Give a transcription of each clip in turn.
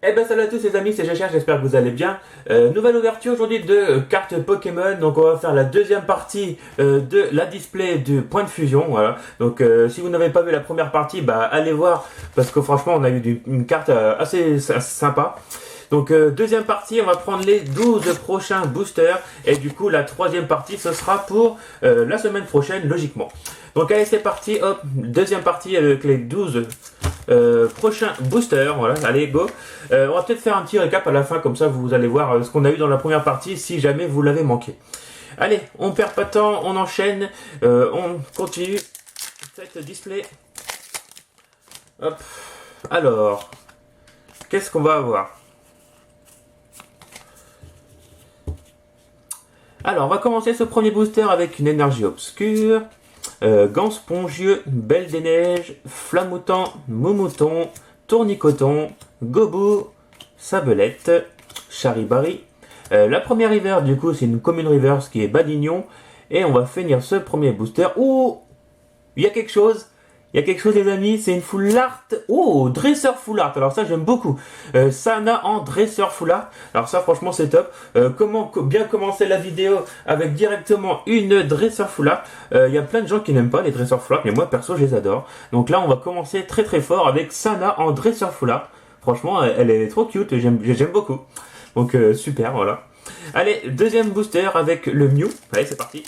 Eh ben salut à tous les amis, c'est Cher, j'espère que vous allez bien. Nouvelle ouverture aujourd'hui de cartes Pokémon, donc on va faire la deuxième partie de la display du point de fusion, voilà. Donc si vous n'avez pas vu la première partie, bah allez voir, parce que franchement on a eu une carte assez sympa. Donc deuxième partie, on va prendre les 12 prochains boosters, et du coup la troisième partie ce sera pour la semaine prochaine logiquement. Donc allez c'est parti, hop, deuxième partie avec les 12 prochains boosters, voilà, allez go. On va peut-être faire un petit récap à la fin, comme ça vous allez voir ce qu'on a eu dans la première partie si jamais vous l'avez manqué. Allez, on perd pas de temps, on enchaîne, on continue cette display. Hop, alors, qu'est-ce qu'on va avoir? Alors, on va commencer ce premier booster avec une énergie obscure. Gant spongieux, Belle des Neiges, Flamoutant, Moumouton, Tournicoton, Gobo, Sabelette, Charibari. La première river, du coup, c'est une commune river qui est Badignon. Et on va finir ce premier booster. Oh, il y a quelque chose. Il y a quelque chose les amis, c'est une full art. Oh, dresseur full art. Alors ça j'aime beaucoup. Sana en dresseur full art. Alors ça franchement c'est top. Comment bien commencer la vidéo avec directement une dresseur full art. Il y a plein de gens qui n'aiment pas les dresseurs full art, mais moi perso je les adore. Donc là on va commencer très très fort avec Sana en dresseur full art. Franchement elle est trop cute, j'aime beaucoup. Donc super, voilà. Allez, deuxième booster avec le Mew. Allez c'est parti.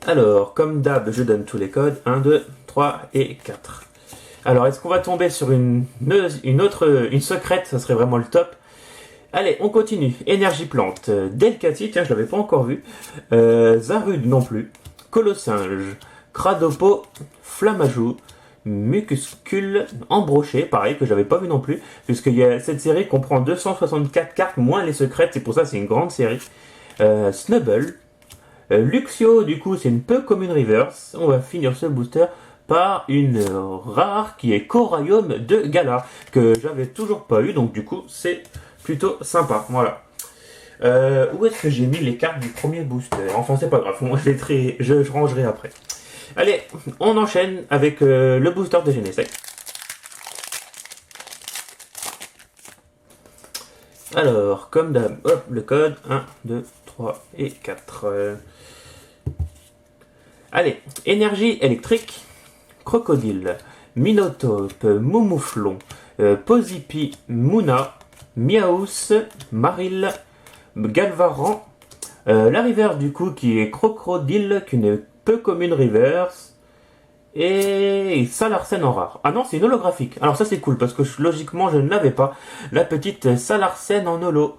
Alors, comme d'hab, je donne tous les codes. 1, 2, 3 et 4. Alors, est-ce qu'on va tomber sur une secrète? Ça serait vraiment le top. Allez, on continue. Énergie plante. Delcati, tiens, je l'avais pas encore vu. Zarude non plus. Colossinge. Cradopo. Flamajou. Mucuscule. Embroché, pareil, que j'avais pas vu non plus. Puisque cette série comprend 264 cartes, moins les secrètes. C'est pour ça que c'est une grande série. Snubble. Luxio, du coup, c'est une peu commune reverse. On va finir ce booster par une rare qui est Coraillum de Galar, que j'avais toujours pas eu, donc du coup, c'est plutôt sympa. Voilà. Où est-ce que j'ai mis les cartes du premier booster? Enfin, c'est pas grave, je rangerai après. Allez, on enchaîne avec le booster de Genesect. Alors, comme d'hab, hop, le code 1, 2, 3 et 4. Allez, énergie électrique, crocodile, minotaure, moumouflon, posipi, mouna, miaous, maril, galvaran, la reverse du coup qui est crocodile, qui n'est peu commune reverse, et Salarsen en rare. Ah non, c'est une holographique. Alors ça c'est cool parce que logiquement je ne l'avais pas. La petite Salarsen en holo.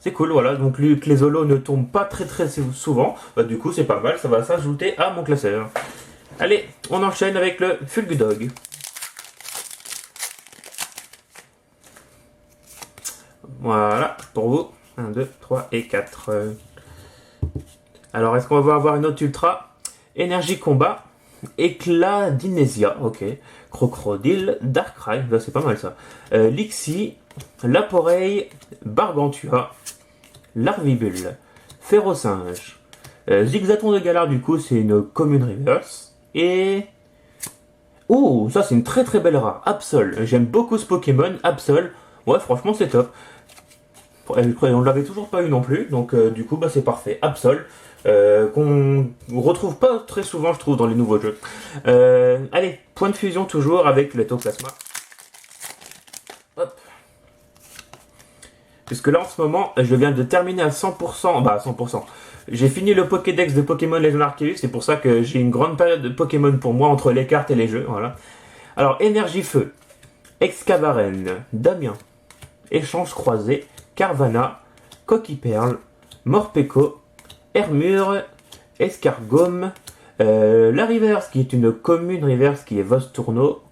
C'est cool, voilà. Donc que les holos ne tombent pas très souvent, bah, du coup c'est pas mal, ça va s'ajouter à mon classeur. Allez, on enchaîne avec le Fulgudog. Voilà, pour vous. 1, 2, 3 et 4. Alors, est-ce qu'on va avoir une autre ultra? Énergie combat. Éclat d'Inésia, ok. Crocodile, Darkrai, là c'est pas mal ça. Lixie, Laporeille, Bargantua, Larvibule, Ferrosinge, Zigzaton de Galar, du coup c'est une commune reverse. Et... oh, ça c'est une très belle rare, Absol. J'aime beaucoup ce Pokémon, Absol. Ouais, franchement c'est top. On l'avait toujours pas eu non plus, donc du coup bah c'est parfait. Absol. Qu'on retrouve pas très souvent je trouve dans les nouveaux jeux. Allez, point de fusion toujours avec le Toplasma. Hop. Puisque là en ce moment je viens de terminer à 100%, bah 100%. J'ai fini le Pokédex de Pokémon Legend Arceus, c'est pour ça que j'ai une grande période de Pokémon pour moi entre les cartes et les jeux, voilà. Alors énergie feu, Excavaren, Damien, échange croisé, Carvana, Coquille Perle, Morpeko, Hermure, Escargome, la reverse qui est une commune reverse qui est Vostourneau,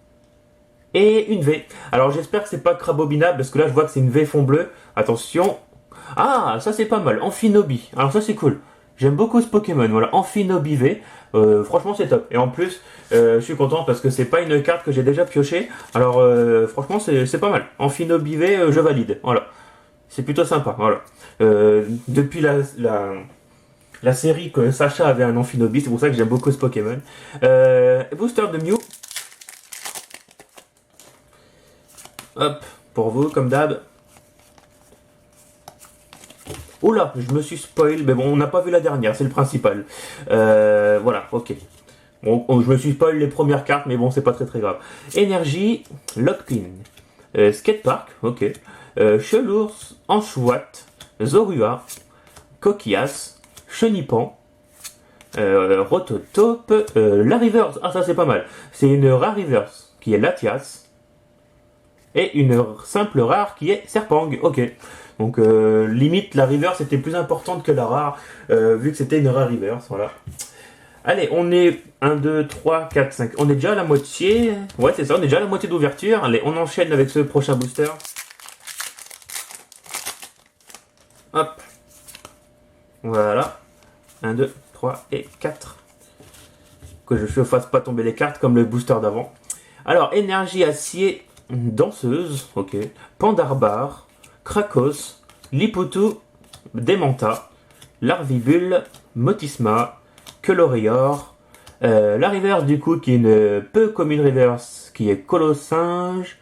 et une V. Alors j'espère que c'est pas Crabobina parce que là je vois que c'est une V fond bleu. Attention. Ah, ça c'est pas mal. Amphinobi. Alors ça c'est cool. J'aime beaucoup ce Pokémon. Voilà, Amphinobi V. Franchement c'est top. Et en plus, je suis content parce que c'est pas une carte que j'ai déjà piochée. Alors franchement c'est pas mal. Amphinobi V, je valide. Voilà. C'est plutôt sympa. Voilà. Depuis la série que Sacha avait un Amphinobi, c'est pour ça que j'aime beaucoup ce Pokémon. Booster de Mew. Hop, pour vous, comme d'hab. Oula, je me suis spoil, mais bon, on n'a pas vu la dernière, c'est le principal. Voilà, ok. Bon, je me suis spoil les premières cartes, mais bon, c'est pas très grave. Énergie, Lockpin. Skatepark, ok. Chelours, Anchouat, Zorua, Coquillas, Chenipan, Rototope, Larivers. Ah, ça c'est pas mal. C'est une rare reverse qui est Latias. Et une simple rare qui est Serpang, ok. Donc limite la reverse était plus importante que la rare, vu que c'était une rare reverse, voilà. Allez, on est 1, 2, 3, 4, 5. On est déjà à la moitié. Ouais, c'est ça, on est déjà à la moitié d'ouverture. Allez, on enchaîne avec ce prochain booster. Hop. Voilà. 1, 2, 3 et 4. Que je ne fasse pas tomber les cartes comme le booster d'avant. Alors, énergie acier, danseuse, ok. Pandarbar, Krakos, Liputu, Demanta, Larvibule, Motisma, Colorior, la reverse du coup qui est une peu commune reverse qui est Colossinge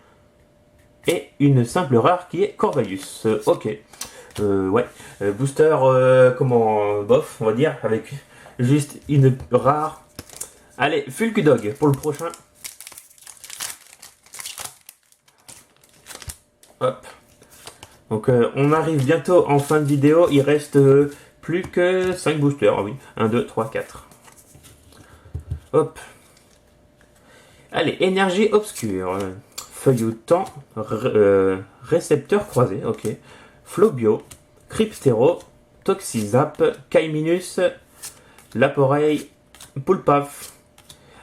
et une simple rare qui est Corvalus. Ok, ouais, booster comment bof on va dire avec juste une rare. Allez, Fulgudog pour le prochain. Hop. Donc on arrive bientôt en fin de vidéo, il reste plus que 5 boosters, ah oui, 1, 2, 3, 4. Hop. Allez, énergie obscure. Feuilletant, récepteur croisé, ok. Flobio, Cryptero, Toxizap, Kaiminus, Laporeille, Poulpaf.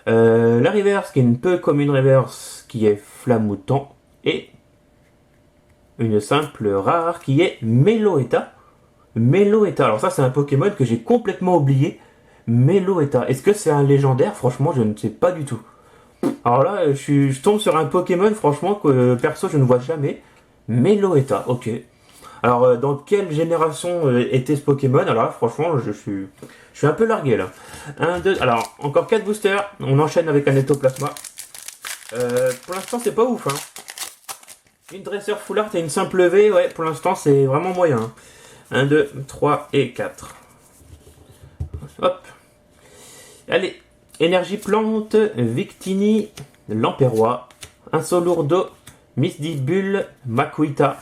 La reverse qui est une peu comme une reverse qui est Flamoutant et une simple rare qui est Meloetta. Meloetta, alors ça c'est un Pokémon que j'ai complètement oublié. Meloetta, est-ce que c'est un légendaire? Franchement je ne sais pas du tout. Alors là je tombe sur un Pokémon franchement que perso je ne vois jamais. Meloetta, ok. Alors dans quelle génération était ce Pokémon? Alors là franchement je suis un peu largué là. 1, 2, alors encore 4 boosters, on enchaîne avec un Ectoplasma. Pour l'instant c'est pas ouf hein. Une dresseur full art et une simple V, ouais, pour l'instant c'est vraiment moyen. 1, 2, 3 et 4. Hop. Allez, énergie plante, Victini, Lamperois, Insolourdo, Misdibule, Makuita,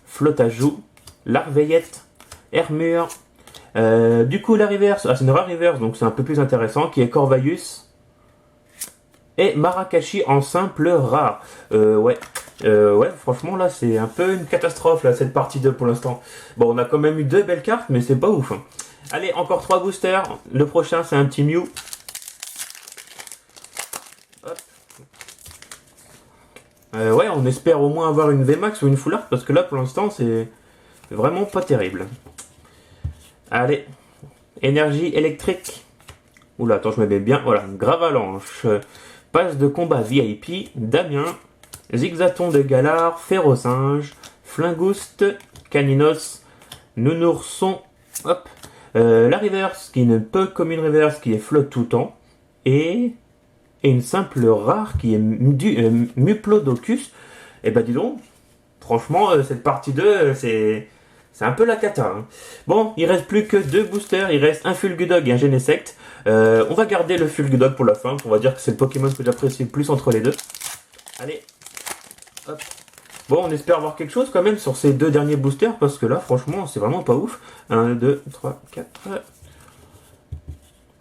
Flotajou, Larveillette, Hermure. Du coup, la reverse, c'est une rare reverse, donc c'est un peu plus intéressant, qui est Corvalus. Et Marakashi en simple rare. Ouais. Ouais, franchement, là, c'est un peu une catastrophe, là, cette partie 2 pour l'instant. Bon, on a quand même eu 2 belles cartes, mais c'est pas ouf. Hein. Allez, encore 3 boosters. Le prochain, c'est un petit Mew. Hop. Ouais, on espère au moins avoir une VMAX ou une Full Art, parce que là, pour l'instant, c'est vraiment pas terrible. Allez, énergie électrique. Oula, attends, je me mets bien. Voilà, Gravalanche. Passe de combat VIP, Damien. Zigzaton de Galar, Férocinge, Flingouste, Caninos, Nounourson, hop, la reverse qui ne peut comme une reverse qui est flotte tout le temps, et une simple rare qui est Muplodocus. Et bah dis donc, franchement, cette partie 2, c'est un peu la cata. Hein. Bon, il reste plus que 2 boosters, il reste un Fulgudog et un Genesect. On va garder le Fulgudog pour la fin, on va dire que c'est le Pokémon que j'apprécie le plus entre les deux. Allez. Hop. Bon, on espère avoir quelque chose quand même sur ces 2 derniers boosters parce que là, franchement, c'est vraiment pas ouf. 1, 2, 3, 4.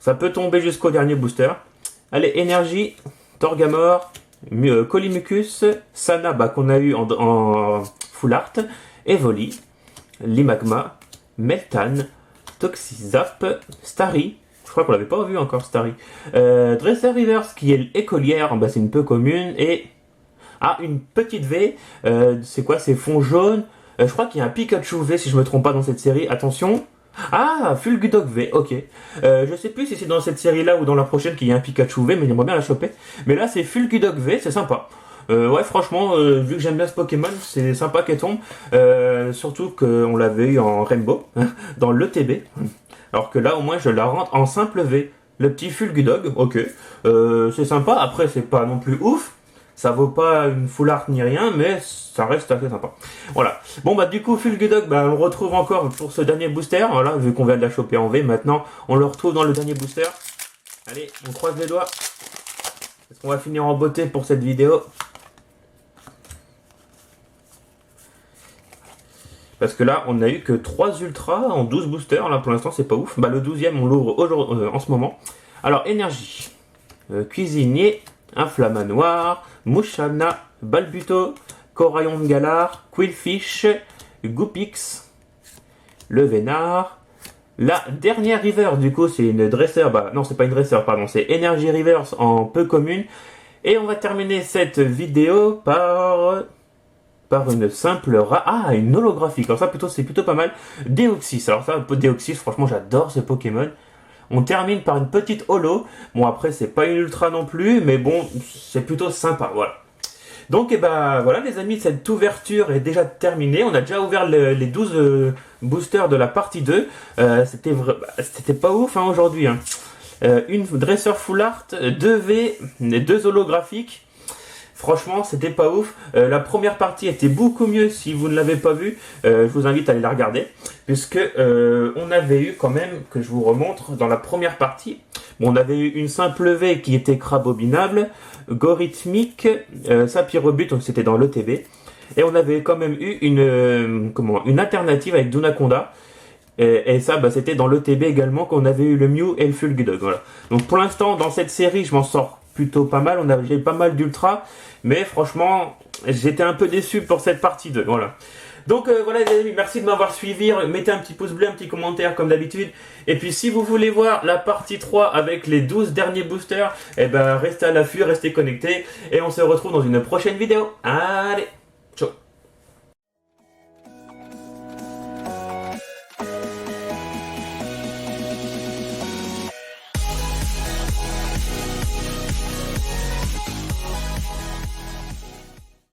Ça peut tomber jusqu'au dernier booster. Allez, énergie, Torgamore, Colimucus, Sana, bah, qu'on a eu en Full Art, Evoli, Limagma, Meltan, Toxizap, Starry. Je crois qu'on l'avait pas vu encore, Starry. Dresser Reverse, qui est l'écolière, bah, c'est une peu commune, et ah, une petite V, c'est quoi? C'est fond jaune. Je crois qu'il y a un Pikachu V si je me trompe pas dans cette série. Attention. Ah, Fulgudog V, ok. Je sais plus si c'est dans cette série là ou dans la prochaine qu'il y a un Pikachu V, mais j'aimerais bien la choper. Mais là c'est Fulgudog V, c'est sympa. Ouais, franchement, vu que j'aime bien ce Pokémon, c'est sympa qu'elle tombe. Surtout qu'on l'avait eu en Rainbow, dans l'ETB. Alors que là au moins je la rentre en simple V. Le petit Fulgudog, ok. C'est sympa, après c'est pas non plus ouf. Ça vaut pas une full art ni rien, mais ça reste assez sympa. Voilà. Bon bah du coup Fulgudog, bah on le retrouve encore pour ce dernier booster. Voilà, vu qu'on vient de la choper en V, maintenant on le retrouve dans le dernier booster. Allez, on croise les doigts. Est-ce qu'on va finir en beauté pour cette vidéo? Parce que là, on n'a eu que 3 ultras en 12 boosters. Là, pour l'instant, c'est pas ouf. Bah, le 12e, on l'ouvre en ce moment. Alors, énergie. Cuisinier, Inflammanoir, Mouchana, Balbuto, Coraillon de Galar, Quillfish, Goopix, Le Vénard. La dernière River, du coup, c'est une dresseur. Bah, non, c'est pas une dresseur, pardon. C'est Energy Rivers en peu commune. Et on va terminer cette vidéo par une simple une holographique. Alors ça plutôt c'est plutôt pas mal. Deoxys. Alors ça, un peu Deoxys, franchement j'adore ce Pokémon. On termine par une petite holo. Bon après c'est pas une ultra non plus, mais bon c'est plutôt sympa, voilà. Donc et ben voilà les amis, cette ouverture est déjà terminée. On a déjà ouvert les 12 boosters de la partie 2. C'était pas ouf hein, aujourd'hui. Hein. Une dresseur full art, 2 V, 2 holographiques. Franchement, c'était pas ouf. La première partie était beaucoup mieux si vous ne l'avez pas vue. Je vous invite à aller la regarder. Puisque on avait eu quand même, que je vous remontre, dans la première partie, bon, on avait eu une simple V qui était crabobinable, Gorithmique, Sapirobut, donc c'était dans l'ETB. Et on avait quand même eu une alternative avec Dunaconda. Et ça, bah, c'était dans l'ETB également qu'on avait eu le Mew et le Fulgudog. Voilà. Donc pour l'instant, dans cette série, je m'en sors plutôt pas mal. J'ai pas mal d'ultra, mais franchement, j'étais un peu déçu pour cette partie 2. Voilà. Donc voilà les amis, merci de m'avoir suivi. Mettez un petit pouce bleu, un petit commentaire comme d'habitude. Et puis si vous voulez voir la partie 3 avec les 12 derniers boosters, eh ben restez à l'affût, restez connectés. Et on se retrouve dans une prochaine vidéo. Allez, ciao.